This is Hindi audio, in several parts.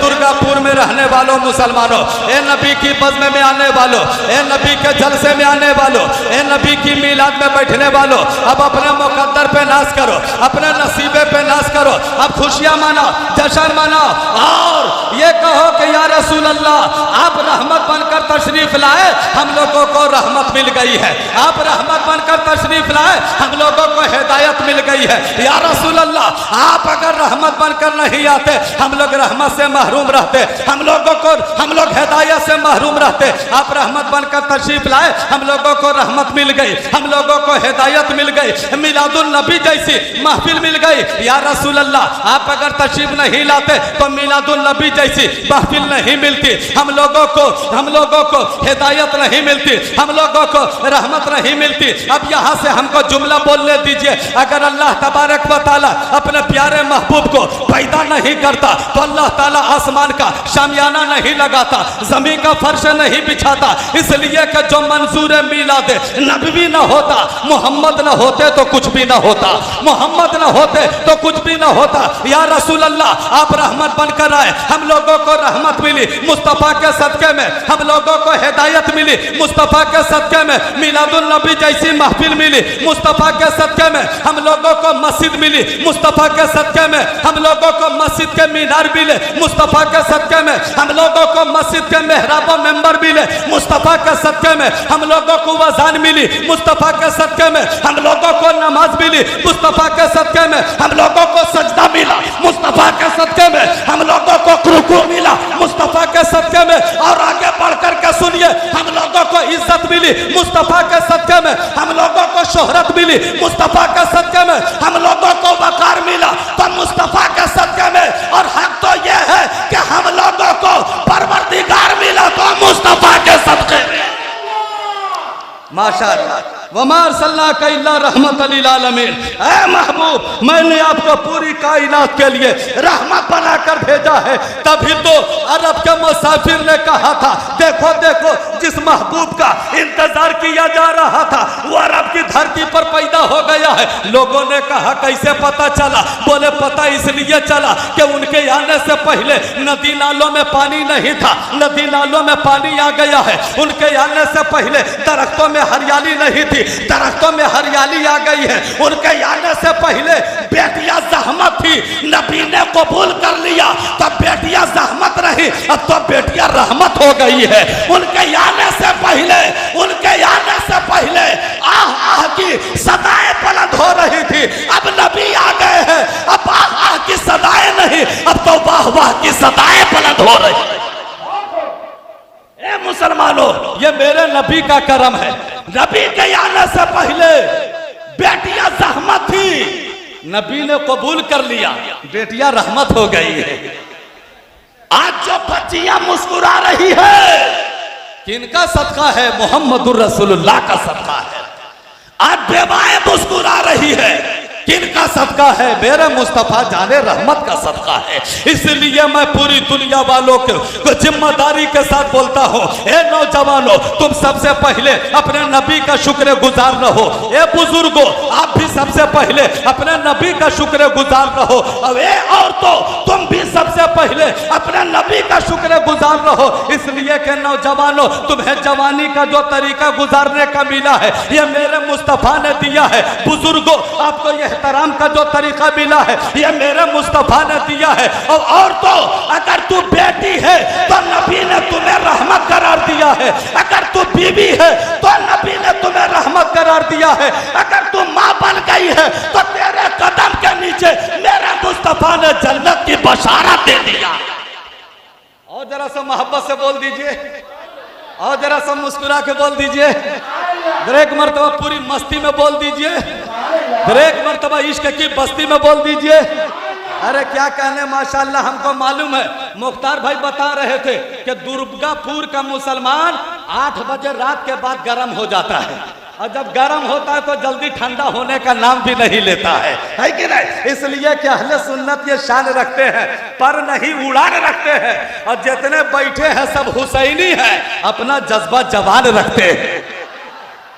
दुर्गापुर में रहने वालों मुसलमानों, ए नबी की बज़्म में आने वालों, ए नबी के जलसे में आने वालों, ए नबी की मीलाद में बैठने वालों, अब अपने मुकद्दर पे नाश करो, अपने नसीबे पे नाश करो, अब खुशियां मनाओ, जश्न मनाओ और ये कहो कि या रसूल अल्लाह आप रहमत बनकर तशरीफ लाए, हम लोगों को रहमत मिल गई है। आप रहमत बनकर तशरीफ लाए, हम लोगों को हिदायत मिल गई है। या रसूल अल्लाह आप अगर रहमत बनकर नहीं आते, हम लोग रहमत से महरूम रहते, हम लोग हिदायत से महरूम रहते। आप रहमत बनकर तशरीफ लाए, हम लोगों को रहमत मिल गई, हम लोगों को हिदायत मिल गई, मिलादुल नबी जैसी महफिल मिल गई। या रसूल अल्लाह आप अगर तशरीफ नहीं लाते तो मिलादुल नबी जैसी महफिल नहीं मिलती, हम लोगों को हिदायत नहीं मिलती, हम लोगों को रहमत नहीं मिलती। अब यहाँ से हमको जुमला बोलने दीजिए, अगर अल्लाह तबारक व तआला अपने प्यारे महबूब को पैदा नहीं करता तो अल्लाह ताला आसमान का शामियाना नहीं लगाता, जमीन का फर्श नहीं बिछाता, इसलिए कि जो मंसूर मिलाद नबी न होता, मोहम्मद न होते तो कुछ भी न होता, मोहम्मद न होते तो कुछ भी न होता। या रसूल अल्लाह आप रहमत बनकर आए, हम लोगों को रहमत मिली मुस्तफ़ा के सदके में, हम लोगों को हिदायत मिली मुस्तफ़ा के सदके में, मिलादुल नबी जैसी महफिल मिली मुस्तफ़ा के सदके में, हम लोगों को मस्जिद मिली मुस्तफ़ा के सदके में, हम लोगों को मस्जिद के मीनार मिले मुस्तफ़ा के सदके में, हम लोगों को मस्जिद के मेहराब व मेंबर मिले मुस्तफ़ा के सदके में, हम लोगों को वज़ान मिली मुस्तफ़ा के सदके में, हम लोगों को नमाज मिली मुस्तफ़ा के सदके में, हम लोगों को सजदा मिला मुस्तफ़ा के सदके में, हम लोगों को रुकू मिला मुस्तफ़ा के सदके में। और आगे बढ़कर के सुनिए, हम लोगों को इज्जत मिली मुस्तफ़ा के सदके में, हम लोगों को शोहरत मिली मुस्तफ़ा के सदके में, हम लोगों को वक़ार मिला तो मुस्तफ़ा के सदके में। और हक तो ये है कि हम लोगों को परवरदिगार मिला तो मुस्तफ़ा के सदके में। माशाअल्लाह, वमा अरसलनाका इल्ला रहमतल लिल आलमीन। ऐ महबूब, मैंने आपको पूरी कायनात के लिए रहमत बनाकर भेजा है। तभी तो अरब के मुसाफिर ने कहा था, देखो देखो जिस महबूब का इंतजार किया जा रहा था वो अरब की धरती पर पैदा हो गया है। लोगों ने कहा कैसे पता चला? बोले पता इसलिए चला कि उनके आने से पहले नदी नालों में पानी नहीं था, नदी नालों में पानी आ गया है। उनके आने से पहले दरख्तों में हरियाली नहीं थी, दरख्तों में हरियाली आ गई है। उनके आने से पहले बेटियां जहमत थी, नबी ने कबूल कर लिया तो बेटियां जहमत रही, अब तो बेटियां रहमत हो गई है। उनके आने से पहले आह आह की सदाएं बुलंद हो रही थी, अब नबी आ गए हैं, अब आह आह की सदाएं नहीं, अब तो वाह वाह की सदाएं बुलंद हो रही है। ए मुसलमानों, ये मेरे नबी का करम है। नबी के आने से पहले बेटियां रहमत थी, नबी ने कबूल कर लिया, बेटियां रहमत हो गई है। आज जो बच्चियां मुस्कुरा रही है किनका सदका है? मोहम्मदुर रसूलुल्लाह का सदका है। आज बेवाएं मुस्कुरा रही है, किनका सदका है? मेरे मुस्तफा जाने रहमत का सदका है। इसलिए मैं पूरी दुनिया वालों को जिम्मेदारी के साथ बोलता हूँ, ए नौजवानों, तुम सबसे पहले अपने नबी का शुक्र गुजार रहो। ए बुजुर्गों, आप भी सबसे पहले अपने नबी का शुक्र गुजार रहो। अब ए औरतों, तुम भी सबसे पहले अपने नबी का शुक्र गुजार रहो। इसलिए कि नौजवानों, तुम्हें जवानी का जो तरीका गुजारने का मिला है ये मेरे मुस्तफा ने दिया है। बुजुर्गों, आपको ये एहतराम का जो तरीका मिला है ये मेरे मुस्तफा ने दिया है। और तो अगर तू बेटी है तो नबी ने तुम्हें रहमत करार दिया है, अगर तू बीवी है तो नबी ने तुम्हें रहमत करार दिया है, अगर तू माँ बन गई है तो तेरे कदम के नीचे मेरे मुस्तफा ने जन्नत की बशारत दे दिया। और जरा सा मोहब्बत से बोल दीजिए, और जरा सा मुस्कुरा के बोल दीजिए, एक मर्तबा पूरी मस्ती में बोल दीजिए, एक मर्तबा इश्क की बस्ती में बोल दीजिए। अरे क्या कहने, माशाल्लाह। हमको मालूम है, मुख्तार भाई बता रहे थे कि दुर्गापुर का मुसलमान 8 बजे रात के बाद गर्म हो जाता है, और जब गर्म होता है तो जल्दी ठंडा होने का नाम भी नहीं लेता है कि नहीं? इसलिए कि अहले सुन्नत ये शान रखते हैं, पर नहीं उड़ान रखते हैं, और जितने बैठे हैं सब हुसैनी हैं, अपना जज्बा जवान रखते हैं।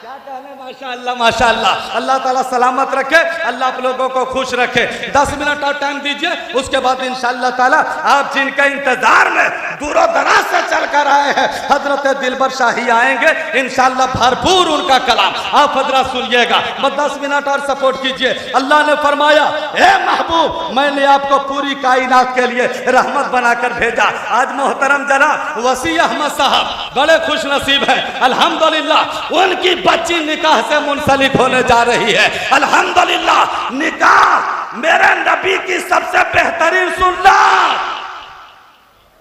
क्या कहने, माशाल्लाह। माशाअल्लाह माशाअल्लाह। अल्लाह ताला सलामत रखे, अल्लाह आप लोगों को खुश रखे। 10 मिनट और टाइम दीजिए, उसके बाद इंशाअल्लाह ताला आप जिनके इंतजार में दूरों दराज से चल कर आए हैं, हजरत दिलबर शाही आएंगे इंशाअल्लाह, भरपूर उनका कलाम आप हजरत सुनिएगा। बस 10 मिनट और सपोर्ट कीजिए। अल्लाह ने फरमाया, ए महबूब, मैंने आपको पूरी कायनात के लिए रहमत बनाकर भेजा। आज मोहतरम जनाब वसी अहमद साहब बड़े खुश नसीब है, अल्हम्दुलिल्लाह उनकी बच्ची निकाह से मुंसलिक होने जा रही है। अल्हम्दुलिल्लाह निकाह मेरे नबी की सबसे बेहतरीन सुन्नत।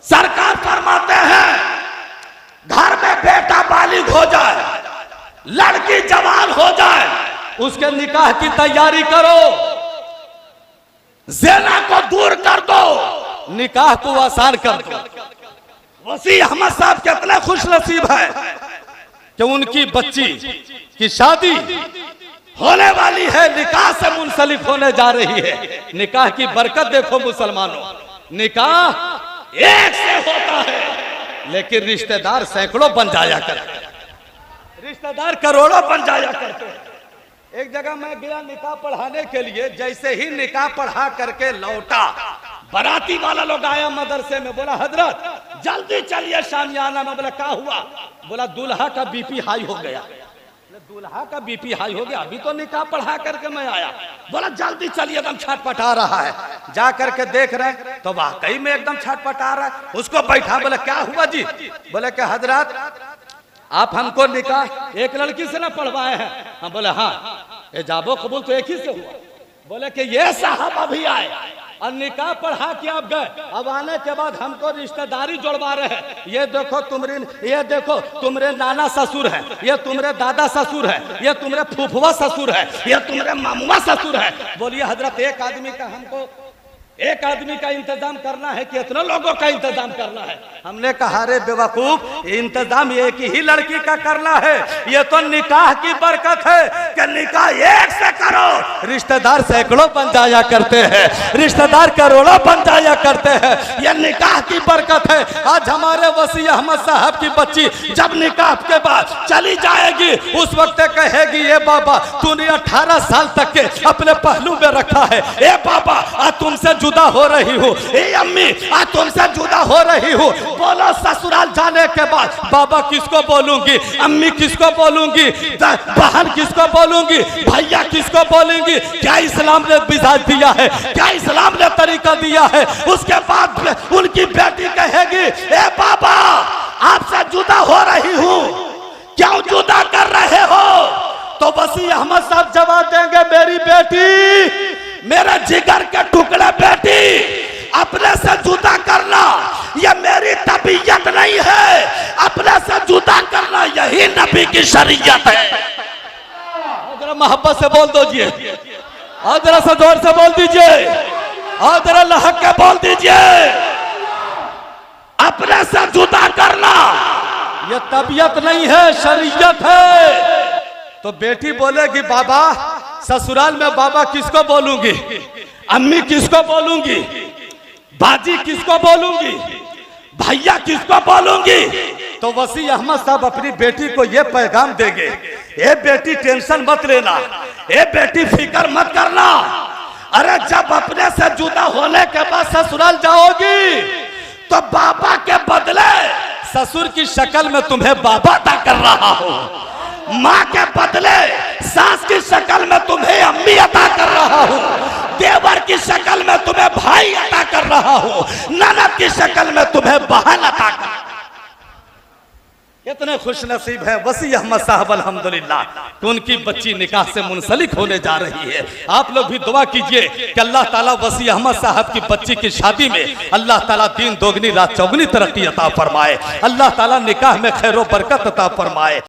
सरकार फरमाते हैं घर में बेटा बालिग हो जाए, लड़की जवान हो जाए, उसके निकाह की तैयारी करो, ज़िना को दूर कर दो, निकाह को आसान कर दो। वसी अहमद साहब कितने खुश नसीब है कि उनकी बच्ची की शादी होने वाली है, निकाह से मुंसलिक होने जा रही है। निकाह की बरकत देखो मुसलमानों, निकाह एक से होता है लेकिन रिश्तेदार सैकड़ों बन जाया करते, रिश्तेदार करोड़ों बन जाया करते। एक जगह मैं गया निकाह पढ़ाने के लिए, जैसे ही निकाह पढ़ा करके लौटा, बाराती वाला लोग आया मदरसे में, बोला हजरत जल्दी चलिए शामियाना में। बोला क्या हुआ? बोला दूल्हा का बीपी हाई हो गया। दूल्हा का बीपी हाई हो गया, अभी तो निकाह पढ़ा करके मैं आया। बोला जल्दी चलिए, एकदम छटपटा रहा है। जा करके देख रहे तो वाकई में एकदम छटपटा रहा है। उसको बैठा, बोले क्या हुआ जी? बोले कि हजरत आप हमको निकाह एक लड़की से ना पढ़वाए हैं? हम बोले हाँ। एजाबो कबूल तो एक ही से हुआ। बोले कि ये साहब अभी आए और निकाह पढ़ा के आप गए, अब आने के बाद हमको रिश्तेदारी जोड़वा रहे हैं। ये देखो तुम्हारे नाना ससुर है, ये तुम्हारे दादा ससुर है, ये तुम्हारे फूफुआ ससुर है, ये तुम्हारे मामुआ ससुर है। बोलिए हजरत एक आदमी का हमको एक आदमी का इंतजाम करना है कि इतने लोगों का इंतजाम करना है? हमने कहा रे बेवकूफ, इंतजाम एक ही लड़की का करना है। ये तो निकाह की बरकत है कि निकाह एक से करो, रिश्तेदार सैकड़ों बन जाया करते हैं, रिश्तेदार करोड़ों बन जाया करते हैं। ये निकाह की बरकत है। आज हमारे वसी अहमद साहब की बच्ची जब निकाह के बाद चली जाएगी, उस वक्त कहेगी ए बाबा तूने 18 साल तक के अपने पहलू में रखा है, ए बाबा आज तुमसे जुदा हो रही हूँ, ए अम्मी आज तुमसे जुदा हो रही हूँ। बोलो ससुराल जाने के बाद बाबा किसको बोलूंगी, अम्मी किसको बोलूंगी, बहन किसको बोलूंगी, भैया किसको बोलूंगी? क्या इस्लाम ने मिजाज दिया है, क्या इस्लाम ने तरीका दिया है? उसके बाद उनकी बेटी कहेगी ए बाबा आपसे जुदा हो रही हूँ, क्यों जुदा कर रहे हो? तो वसी अहमद साहब जवाब देंगे मेरी बेटी, मेरे जिगर के टुकड़े बेटी, अपने से जुदा करना ये मेरी तबीयत नहीं है, अपने से जुदा करना यही नबी की शरीयत है। जरा मोहब्बत से बोल दीजिए, और जरा से जोर से बोल दीजिए, और जरा लहक के बोल दीजिए, अपने से जुदा करना ये तबीयत नहीं है, शरीयत है। तो बेटी बोलेगी बाबा ससुराल में बाबा किसको बोलूंगी, अम्मी किसको बोलूंगी, बाजी किसको बोलूंगी, भैया किसको बोलूंगी? तो वसी अहमद साहब अपनी बेटी को ये पैगाम देंगे, ए बेटी टेंशन मत लेना, ए बेटी फिक्र मत करना। अरे जब अपने से जुदा होने के बाद ससुराल जाओगी तो बाबा के बदले ससुर की शक्ल में तुम्हें बाबा अता कर रहा हूँ, माँ के बदले सास की शक्ल में तुम्हें अम्मी अता कर रहा हूँ, देवर की शक्ल में तुम्हें भाई अता कर रहा हूँ, ननद की शक्ल में तुम्हें बहन अता कर। इतने खुश नसीब है वसी अहमद साहब अल्हम्दुलिल्लाह कि उनकी बच्ची निकाह से मुंसलिक होने जा रही है। आप लोग भी दुआ कीजिए कि अल्लाह ताला वसी अहमद साहब की बच्ची की शादी में अल्लाह ताला दिन दोगुनी रात चौगुनी तरक्की अता फरमाए, अल्लाह ताला निकाह में खैर व बरकत अता फरमाए।